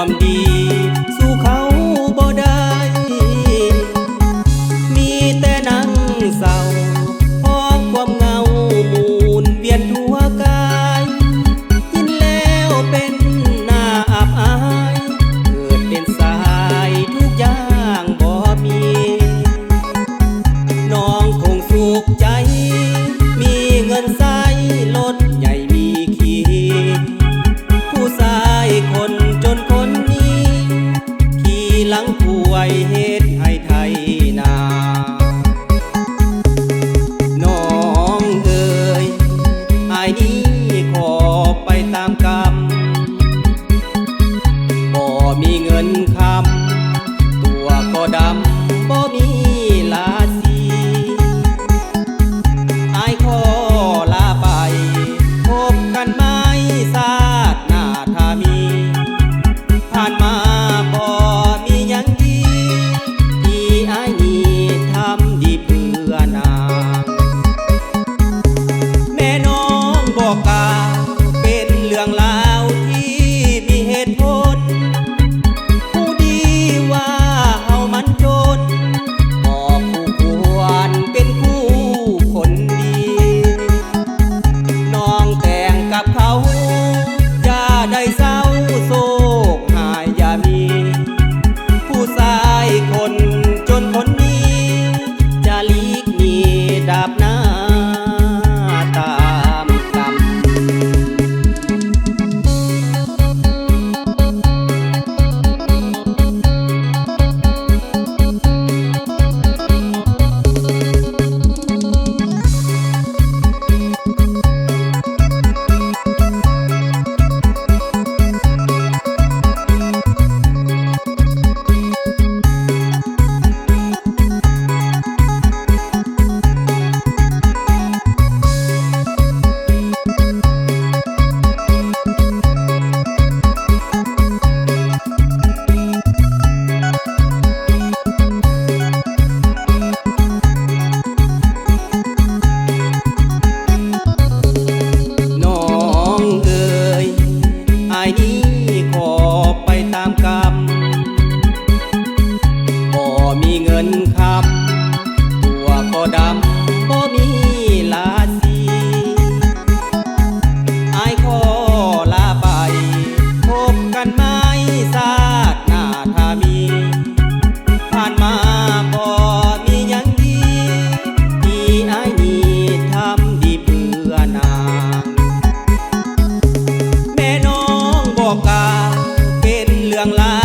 ความดีสู้เขาบ่ได้มีแต่นั่งเศร้าเพราะความเหงาหมุนเวียนทั่วกายกินแล้วเป็นหน้าอับอายเกิดเป็นสายทุกอย่างบ่มีน้องคงสุขใจมีเงินใช้รถใหญ่มีขี่ผู้ชายคนจนคนนี้ขี่หลังป่วยเฮ็ดให้ไทยนาน้องเอ๋ยอ้ายนี้ขอไปตามกรรมบ่มีเงินคำตัวก็ดำบ่มีลาสีอ้ายขอลาไปพบกันไหมชาติหน้าถ้ามีผ่านมาบ่มีหยังดีที่อ้ายนี้ทำดีเพื่อนางแม่น้องบอกกล่าวเป็นเรื่องราวที่มีเหตุผลผู้ดีว่าเฮามันจนบ่คู่ควรเป็นคู่คนดีน้องแต่งกับเขาอย่าได้เศร้าโศกหายอย่ามีผู้ชายคนจนคนนี้จะหลีกหนีดาบหน้าตามกรรมน้องเอ๋ยอ้ายนี้ขอไปตามกรรมบ่มีเงินคำตัวก็ดำบ่มีลาสีอ้ายขอลาไปพบกันไหมชาติหน้าถ้ามีผ่านมาบ่มีหยังดีที่อ้ายนี้ทำดีเพื่อนางแม่น้องบอกกล่าวเป็นเรื่องราว